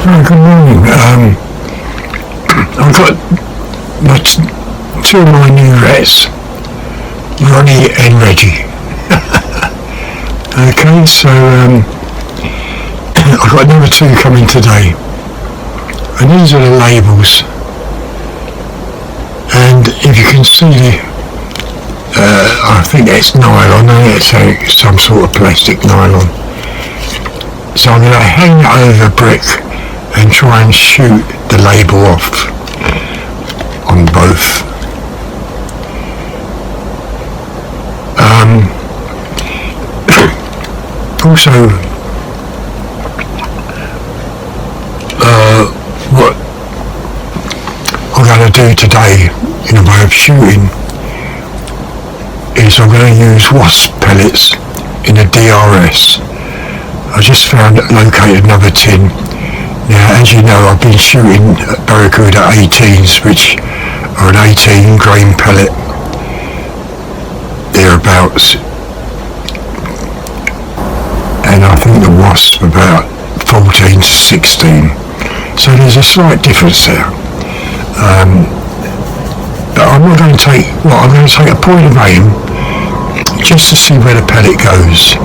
Good morning. I've got two of my new rats, Ronnie and Reggie. Okay, so I've got another two coming today, and these are the labels. And if you can see, I think it's nylon, and it's some sort of plastic nylon. So I'm going to hang it over a brick and try and shoot the label off on both. Also, what I'm going to do today in a way of shooting is I'm going to use wasp pellets in a DRS. I just located another tin. Now, as you know, I've been shooting Barracuda 18s, which are an 18 grain pellet, thereabouts, and I think the wasp about 14 to 16. So there's a slight difference there. But I'm not going to take, I'm going to take a point of aim just to see where the pellet goes.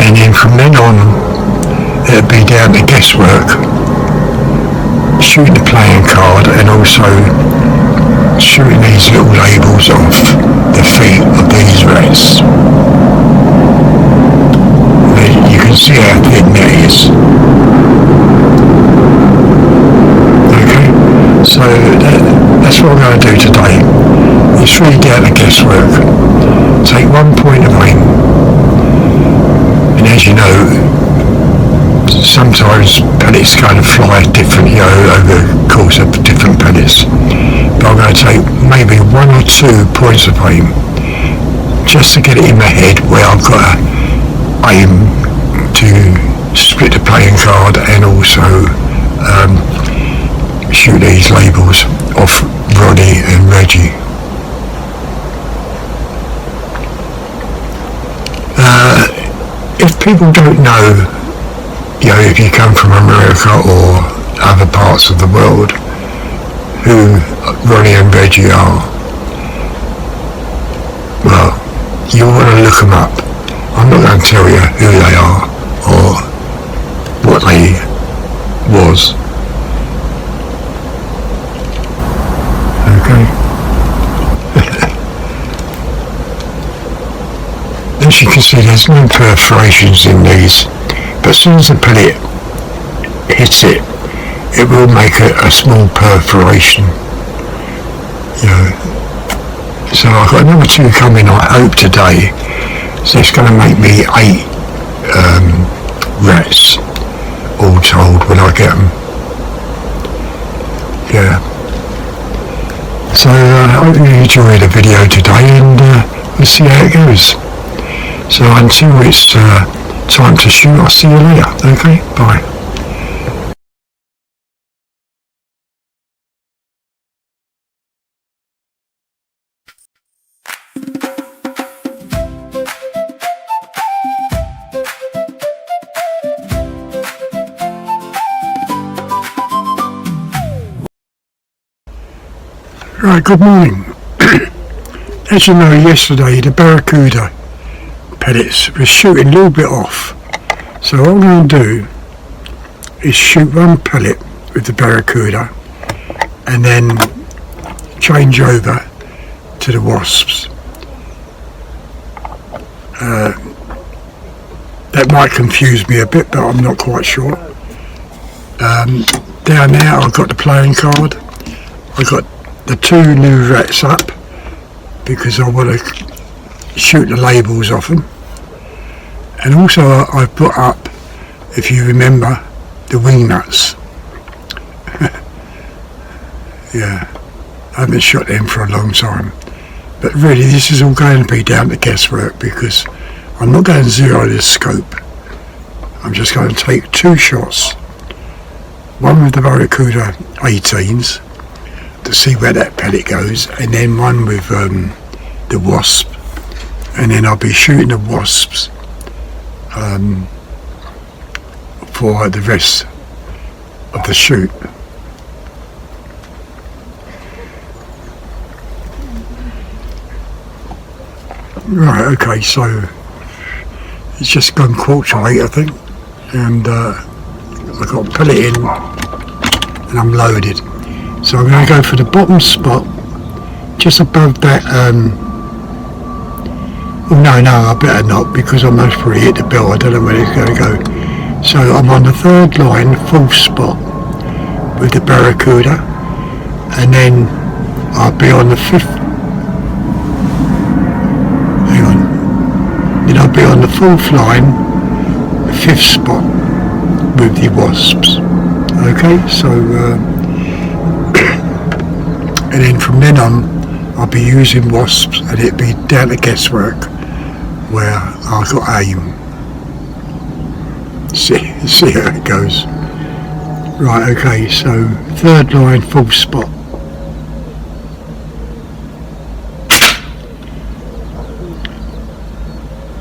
And then from then on, it'll be down to guesswork, shooting the playing card and also shooting these little labels off the feet of these rats. You can see how thin that is. Okay, so that's what I'm going to do today. It's really down to guesswork. Take one point of aim. And as you know, sometimes pellets kind of fly different, over the course of different pellets. But I'm going to take maybe one or 2 points of aim, just to get it in my head where I've got to aim to split the playing card and also shoot these labels off Ronnie and Reggie. If people don't know, if you come from America or other parts of the world, who Ronnie and Reggie are, well, you want to look them up. I'm not going to tell you who they are or what they was. Okay. As you can see, there's no perforations in these, but as soon as the pellet hits it, it will make a small perforation. So I've got another 2 coming, I hope, today. So it's going to make me 8 rats, all told, when I get them. Yeah. So I hope you enjoyed the video today, and we'll see how it goes. So until it's time to shoot, I'll see you later. Okay, bye. Right, good morning. As you know, yesterday the Barracuda pellets were shooting a little bit off. So what I'm going to do is shoot one pellet with the Barracuda and then change over to the wasps. That might confuse me a bit, but I'm not quite sure. Down there I've got the playing card. I've got the 2 new rats up because I want to shoot the labels off them. And also I've put up, if you remember, the wing nuts. Yeah, I haven't shot them for a long time. But really this is all going to be down to guesswork because I'm not going to zero the scope. I'm just going to take 2 shots. One with the Barracuda 18s to see where that pellet goes, and then one with the wasp, and then I'll be shooting the wasps for the rest of the chute. Right, okay, so it's just gone 7:15, I think, and I've got to pull it in and I'm loaded. So I'm going to go for the bottom spot, just above that, oh no, I better not, because I most probably hit the bell, I don't know where it's going to go. So I'm on the third line, full spot, with the barracuda, and then I'll be on the fifth, then I'll be on the fourth line, the fifth spot with the wasps. Okay, so and then from then on I'll be using wasps, and it'll be down to guesswork where I've got aim. See how it goes. Right, okay, so third line, full spot.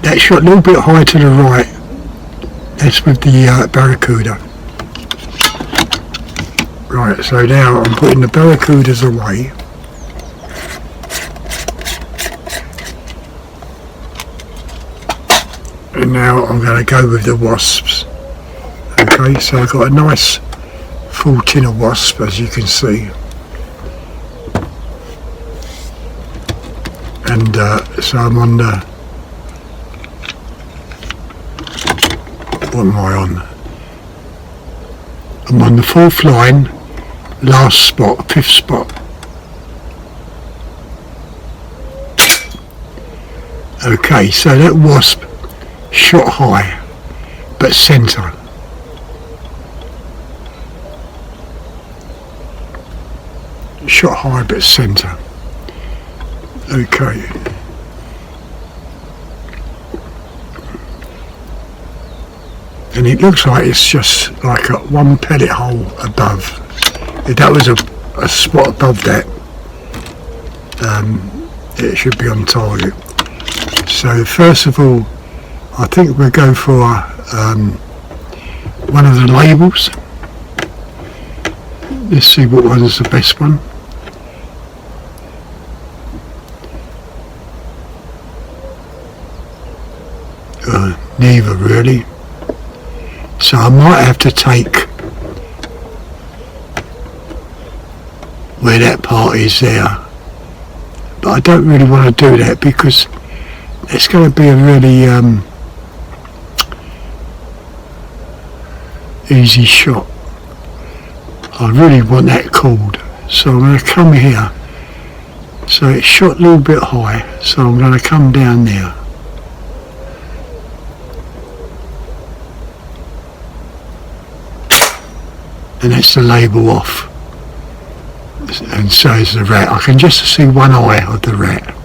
That shot a little bit high to the right. That's with the barracuda. Right, so now I'm putting the barracudas away. And now I'm going to go with the wasps. Okay, so I've got a nice full tin of wasps, as you can see. And so I'm on the, what am I on? I'm on the fourth line, last spot, fifth spot. Okay, so that wasp shot high, but centre. Shot high, but centre. Okay. And it looks like it's just like a one pellet hole above. If that was a spot above that, it should be on target. So first of all, I think we'll go for one of the labels. Let's see what one is the best one. Neither really. So I might have to take where that part is there, but I don't really want to do that because it's going to be a really easy shot. I really want that called, so I'm going to come here. So it's shot a little bit high, so I'm going to come down there. And that's the label off, and so is the rat. I can just see one eye of the rat.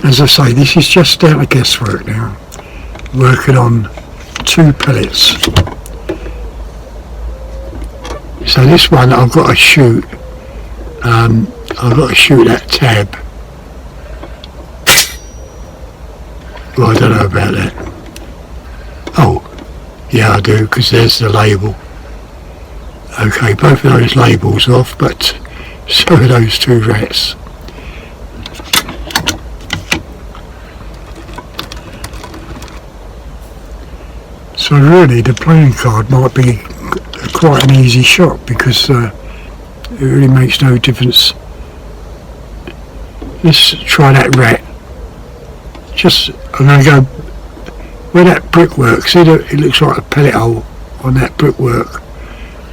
As I say, this is just down to guesswork now, working on 2 pellets. So this one I've got to shoot, I've got to shoot that tab. Well, I don't know about that. Oh, yeah I do, because there's the label. Okay, both of those labels off, but so are those 2 rats. So really the playing card might be quite an easy shot, because it really makes no difference. Let's try that rat. Just, I'm going to go where that brickwork, see that it looks like a pellet hole on that brickwork,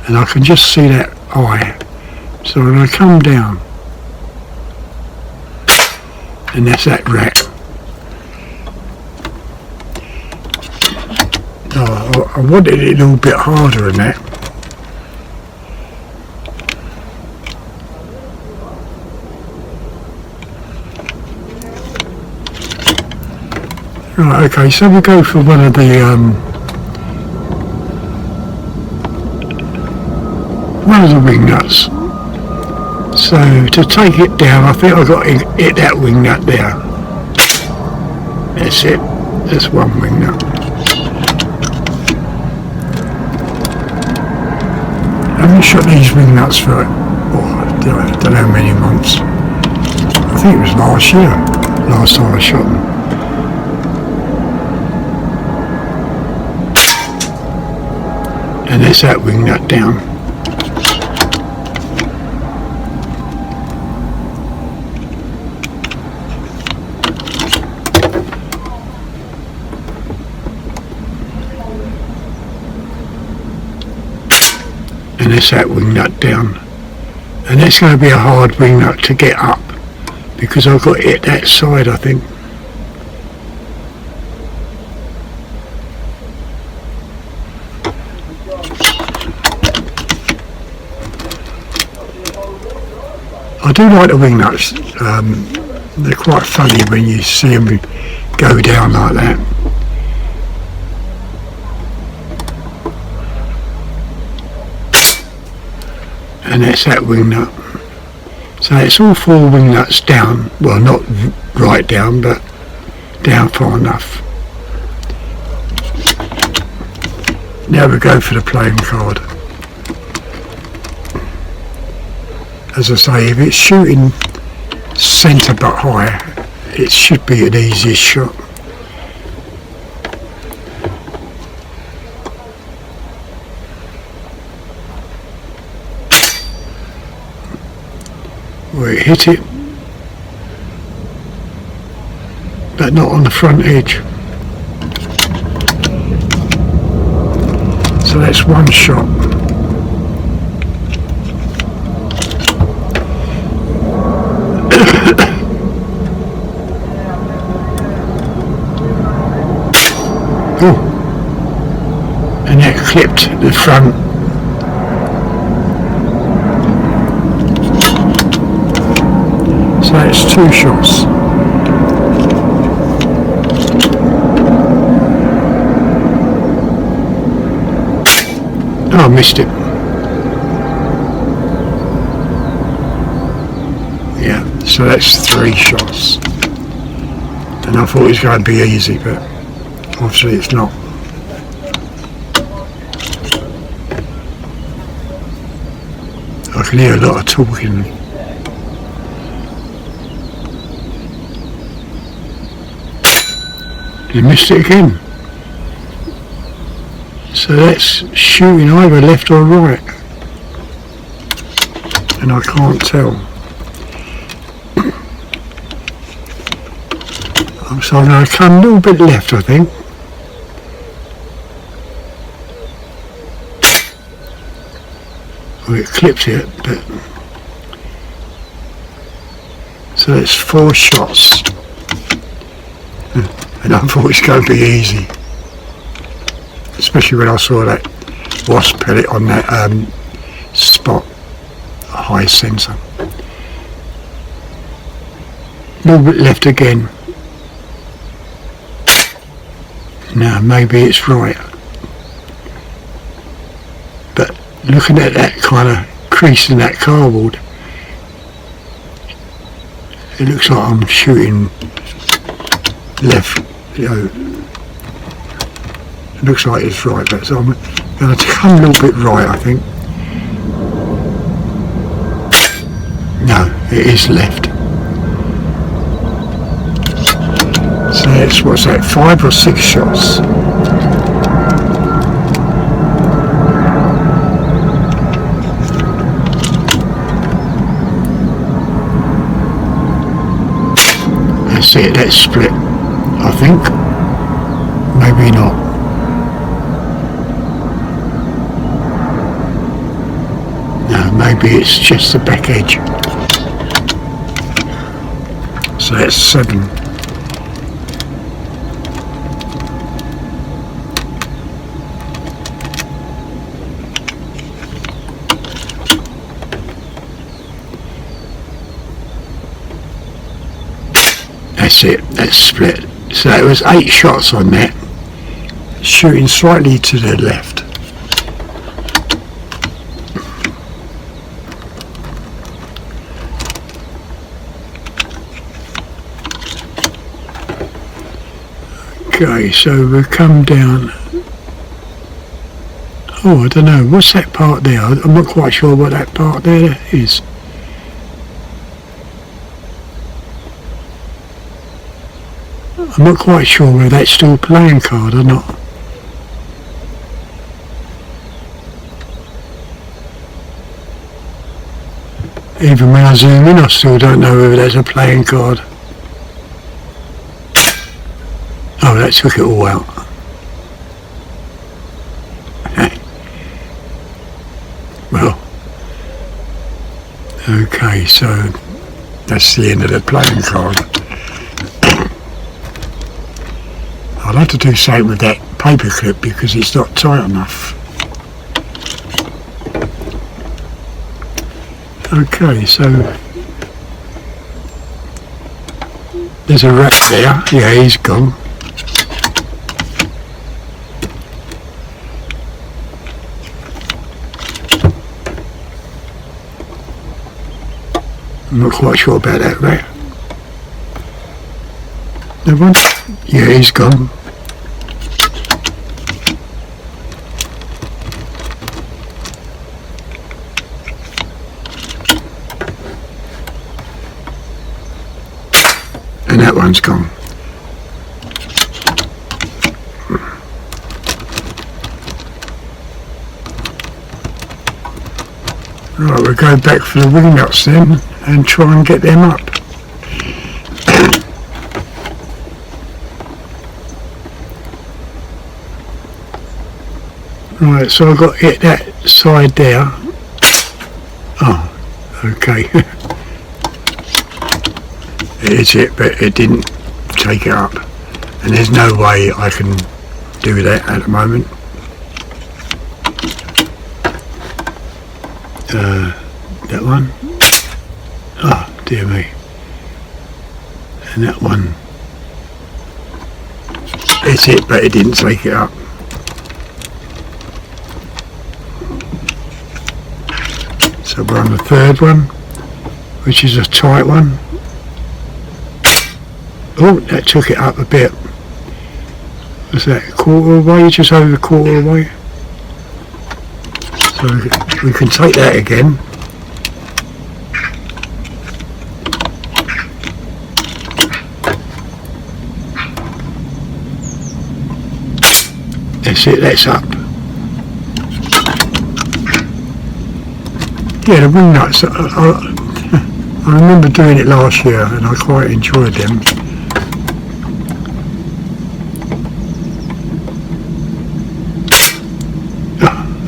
and I can just see that eye. So I'm going to come down, and that's that rat. Oh, I wanted it a little bit harder than that. Right, okay, so we go for one of the wing nuts. So to take it down, I think I've got to hit that wing nut there. That's it. That's one wing nut. haven't shot these wing nuts for, I don't know how many months. I think it was last year, last time I shot them. And there's that wing nut down. And there's that wing nut down. And that's going to be a hard wing nut to get up, because I've got it that side, I think. I do like the wing nuts. They're quite funny when you see them go down like that. And that's that wing nut. So it's all 4 wing nuts down. Well, not right down, but down far enough. Now we go for the playing card. As I say, if it's shooting centre but high, it should be an easiest shot. Where it hit it, but not on the front edge. So that's one shot. Oh, and that clipped the front. So it's 2 shots. Oh, I missed it. Yeah, so that's 3 shots. And I thought it was going to be easy, but obviously it's not. I can hear a lot of talking. You missed it again. So that's shooting either left or right. And I can't tell. So I'm going to come a little bit left, I think. Well, it clipped it, but... So it's 4 shots. And I thought it was going to be easy. Especially when I saw that wasp pellet on that spot, high centre. A little bit left again. Now maybe it's right. But looking at that kind of crease in that cardboard, it looks like I'm shooting left, you know. It looks like it's right, but so I'm going to come a little bit right, I think. No, it is left. So it's, what's that, 5 or 6 shots? That's it, that's split, I think. Maybe not. No, maybe it's just the back edge. So that's 7. That's it, that's split. So it was 8 shots on that, shooting slightly to the left. Okay, so we've come down. Oh, I don't know. What's that part there? I'm not quite sure what that part there is. I'm not quite sure whether that's still a playing card or not. Even when I zoom in, I still don't know whether that's a playing card. Oh, that took it all out. Well, okay, so that's the end of the playing card. I'll have to do something with that paper clip because it's not tight enough. Okay, so there's a rat there. Yeah, he's gone. I'm not quite sure about that rat. That one? Yeah, he's gone. And that one's gone. Right, we'll go back for the wing nuts then and try and get them up. Right, so I've got to hit that side there. Oh, okay. It is it, but it didn't take it up. And there's no way I can do that at the moment. That one. Oh, dear me. And that one. It's it, but it didn't take it up. So we're on the third one, which is a tight one. Oh, that took it up a bit. Was that a quarter away? Just over a quarter away. So we can take that again. That's it, that's up. Yeah, the wing nuts, I remember doing it last year and I quite enjoyed them.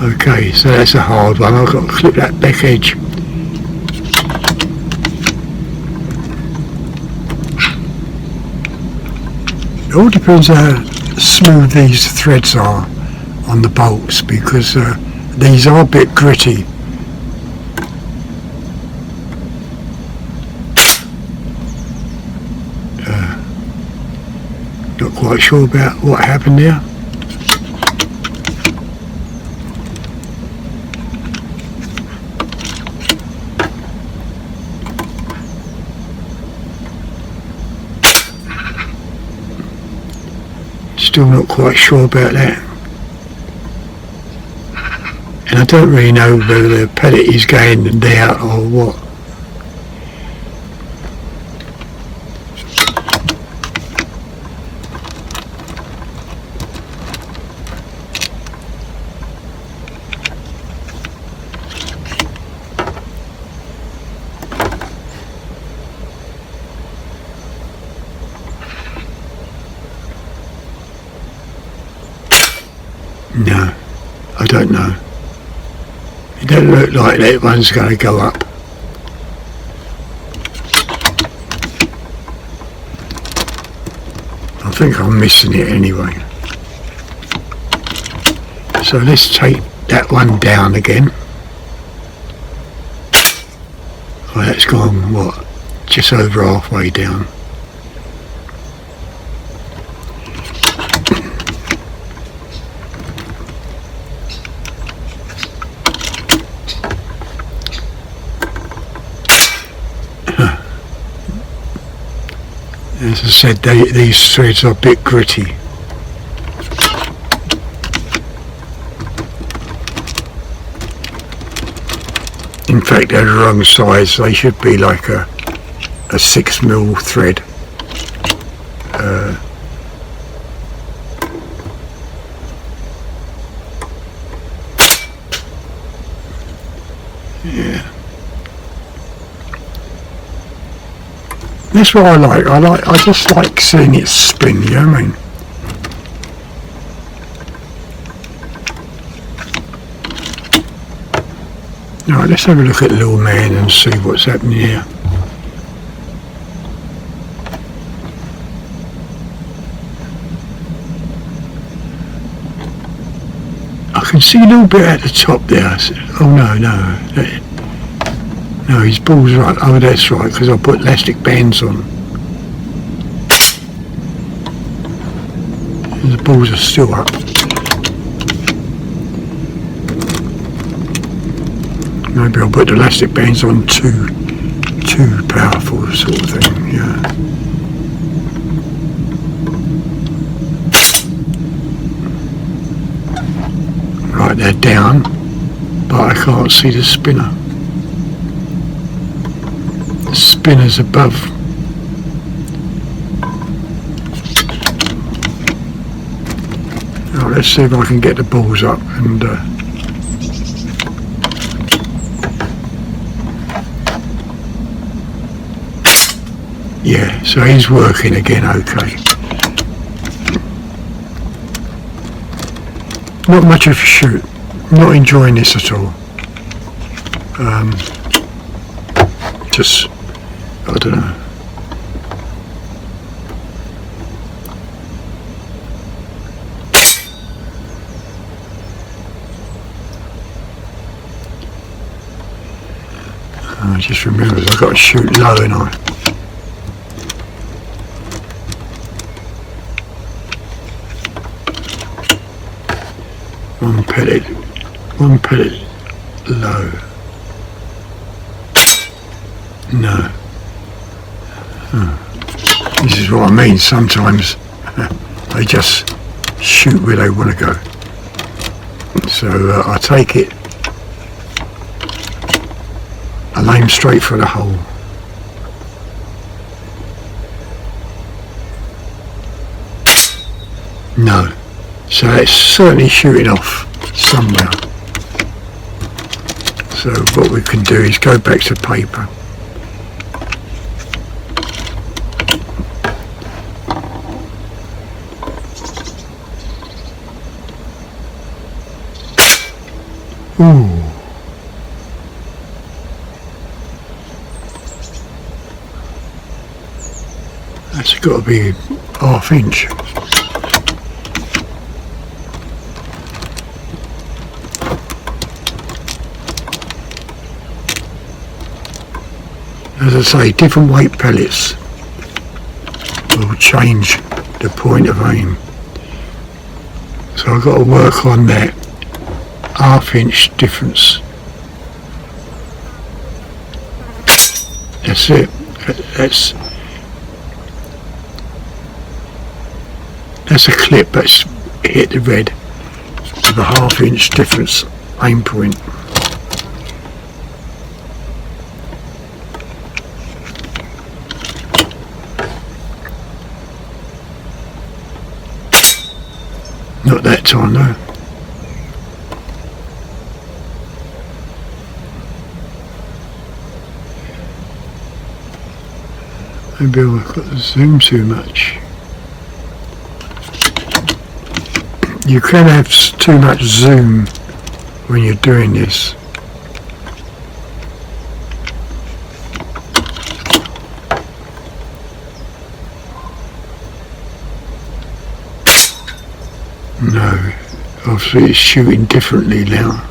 Okay, so that's a hard one. I've got to clip that back edge. It all depends how smooth these threads are on the bolts because these are a bit gritty. Not quite sure about what happened there. Still not quite sure about that. And I don't really know whether the pellet is going there or what. No, I don't know. It doesn't look like that one's going to go up. I think I'm missing it anyway. So let's take that one down again. Oh, that's gone, what, just over halfway down. As I said, these threads are a bit gritty. In fact, they're the wrong size. They should be like a 6mm thread. Yeah. That's what I like. I just like seeing it spin, you know what I mean? Alright, let's have a look at the little man and see what's happening here. I can see a little bit at the top there. Oh no, his ball's right. Oh, that's right, because I put elastic bands on. And the balls are still up. Maybe I'll put the elastic bands on too powerful sort of thing, yeah. Right, they're down, but I can't see the spinner. The spinner's above. Now let's see if I can get the balls up and yeah, so he's working again, okay. Not much of a shoot. Not enjoying this at all. Just, I don't know. I just remembered I've got to shoot low, and I. One pellet low. No. This is what I mean, sometimes they just shoot where they want to go. So I take it, I aim straight for the hole. No. So it's certainly shooting off somewhere. So what we can do is go back to paper. Ooh. That's got to be ½ inch. As I say, different weight pellets will change the point of aim. So I've got to work on that ½ inch difference. That's it. That's a clip that's hit the red with a ½ inch difference aim point. Not that time though. Maybe I've got to zoom too much. You can have too much zoom when you're doing this. No, obviously it's shooting differently now.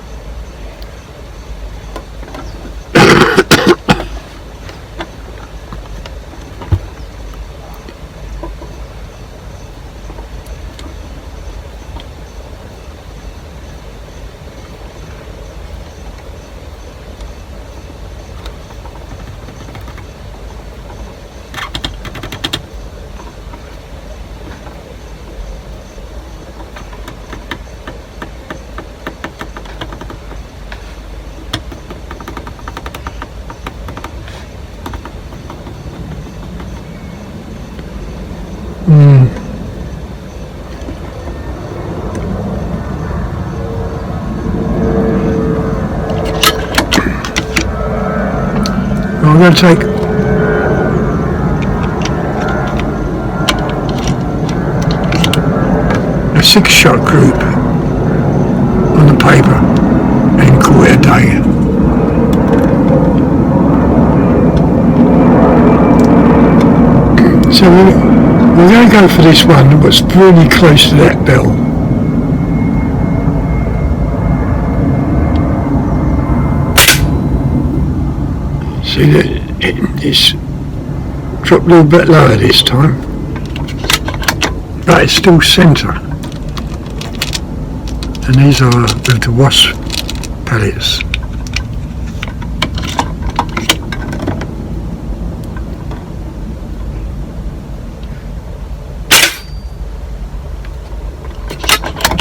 I'm going to take a 6-shot group on the paper and call it a day. So we're going to go for this one that's really close to that bell. See that it's dropped a little bit lower this time, but it's still centre. And these are the wasp pellets.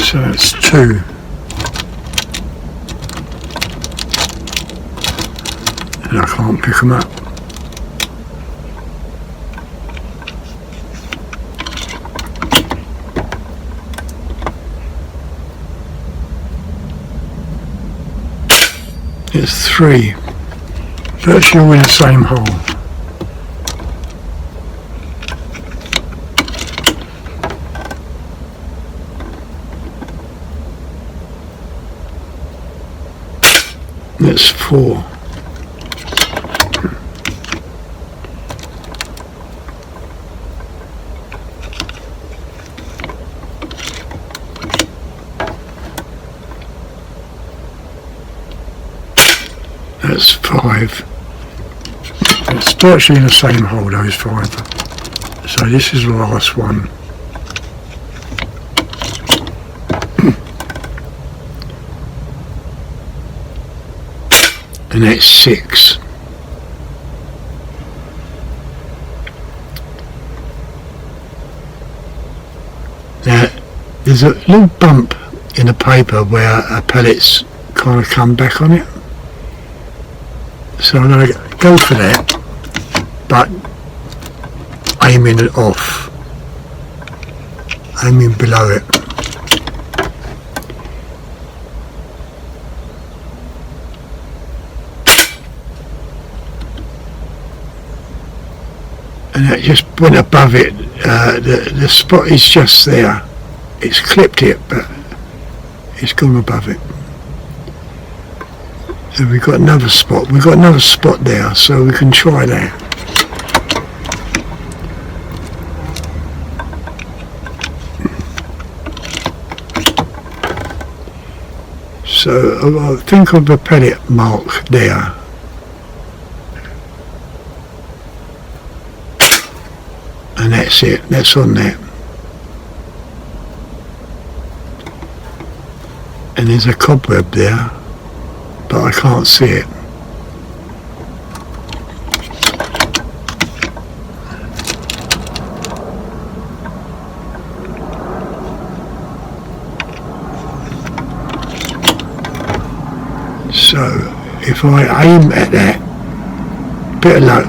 So that's 2. And I can't pick them up. It's 3. Virtually all in the same hole. That's 4. That's 5. It's virtually in the same hole, those 5. So this is the last one. And that's 6. Now there's a little bump in the paper where a pellet's kind of come back on it. So I'm going to go for that, but aiming it off, aiming below it. And that just went above it. The spot is just there. It's clipped it, but it's gone above it. So we've got another spot. We've got another spot there, so we can try that. So I'll think of the pellet mark there. And that's it. That's on that. And there's a cobweb there, but I can't see it. So if I aim at that, bit of luck,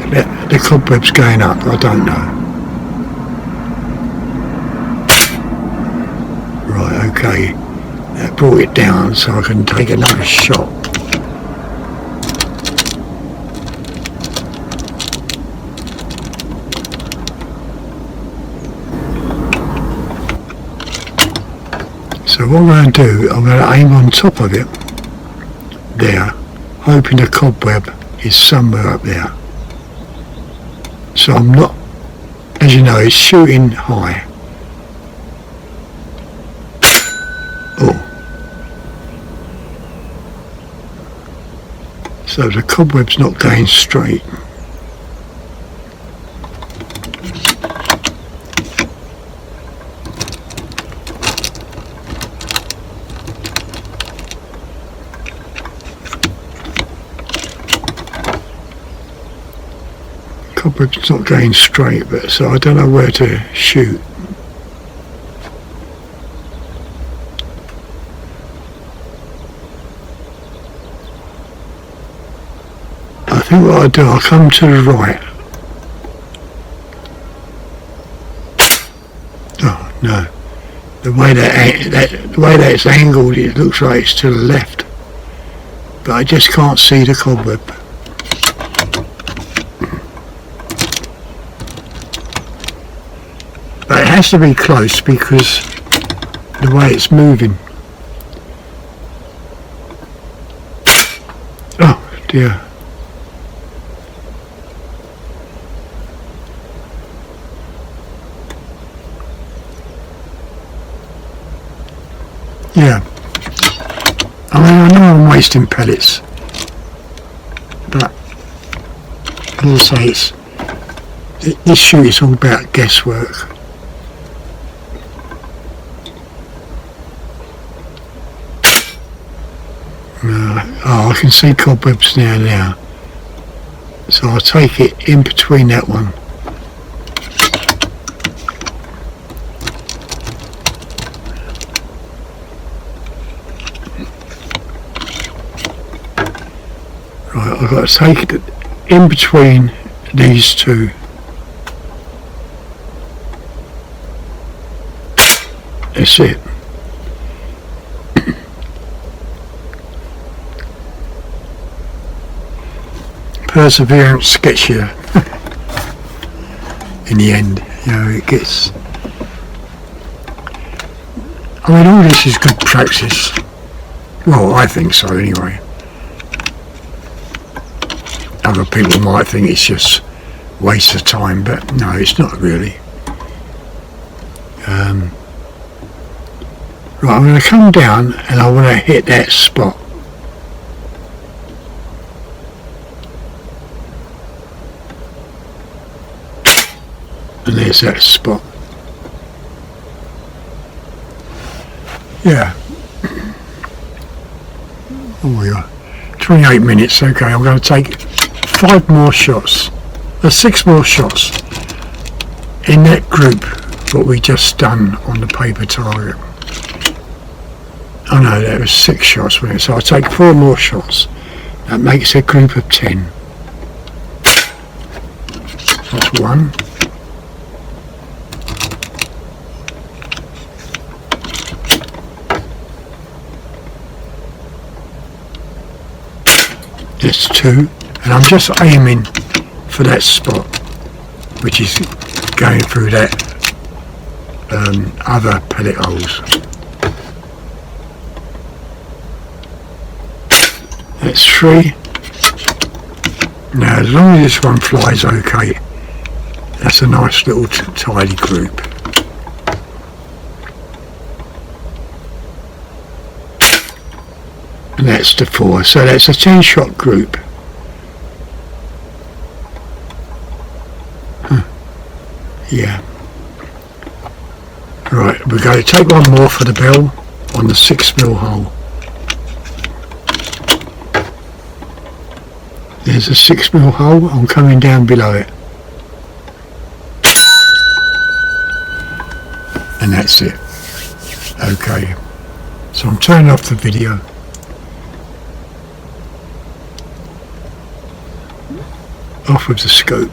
the cobweb's going up, I don't know. Right, okay, that brought it down so I can take another shot. So what I'm going to do, I'm going to aim on top of it, there, hoping the cobweb is somewhere up there. So I'm not, as you know, it's shooting high. Oh. So the cobweb's not going straight. Cobweb's not going straight, but so I don't know where to shoot. I think what I'll do, I'll come to the right. Oh no, the way that it's angled, it looks like it's to the left, but I just can't see the cobweb. has to be close because the way it's moving. Oh dear. Yeah. I mean, I know I'm wasting pellets, but as I say, this shoot is all about guesswork. Oh, I can see cobwebs now. So I'll take it in between that one. Right, I've got to take it in between these two. That's it. Perseverance gets you in the end, you know, it gets... I mean, all this is good practice. Well, I think so anyway. Other people might think it's just waste of time, but no, it's not really. Right, I'm going to come down and I want to hit that spot. And there's that spot. Yeah. Oh, we are 28 minutes. Okay, I'm going to take 5 more shots. 6 more shots in that group what we just done on the paper target. Oh no, that was 6 shots, wasn't it? So I'll take 4 more shots. That makes a group of 10. That's 1. That's 2. And I'm just aiming for that spot, which is going through that other pellet holes. That's 3. Now, as long as this one flies okay, that's a nice little tidy group. And that's the 4. So that's a 10-shot group. Yeah. Right, we're going to take one more for the bell on the 6mm hole. There's a 6mm hole, I'm coming down below it. And that's it. Okay. So I'm turning off the video. Off with the scope.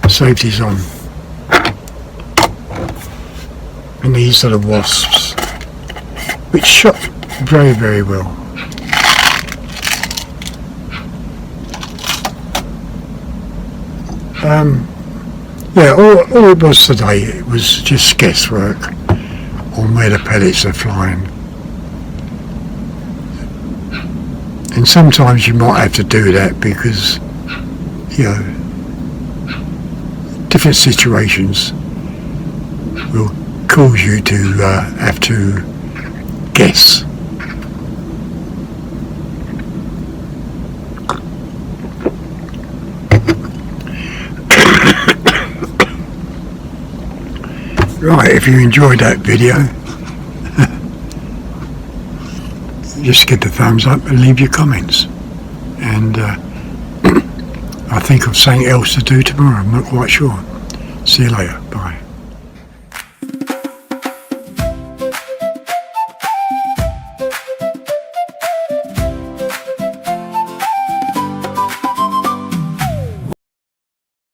Safety's on. And these are the wasps, which shot very, very well. Yeah, all it was today, it was just guesswork on where the pellets are flying. And sometimes you might have to do that because, you know, different situations will cause you to have to guess. Right, if you enjoyed that video, just give the thumbs up and leave your comments. And I think of something else to do tomorrow, I'm not quite sure. See you later. Bye.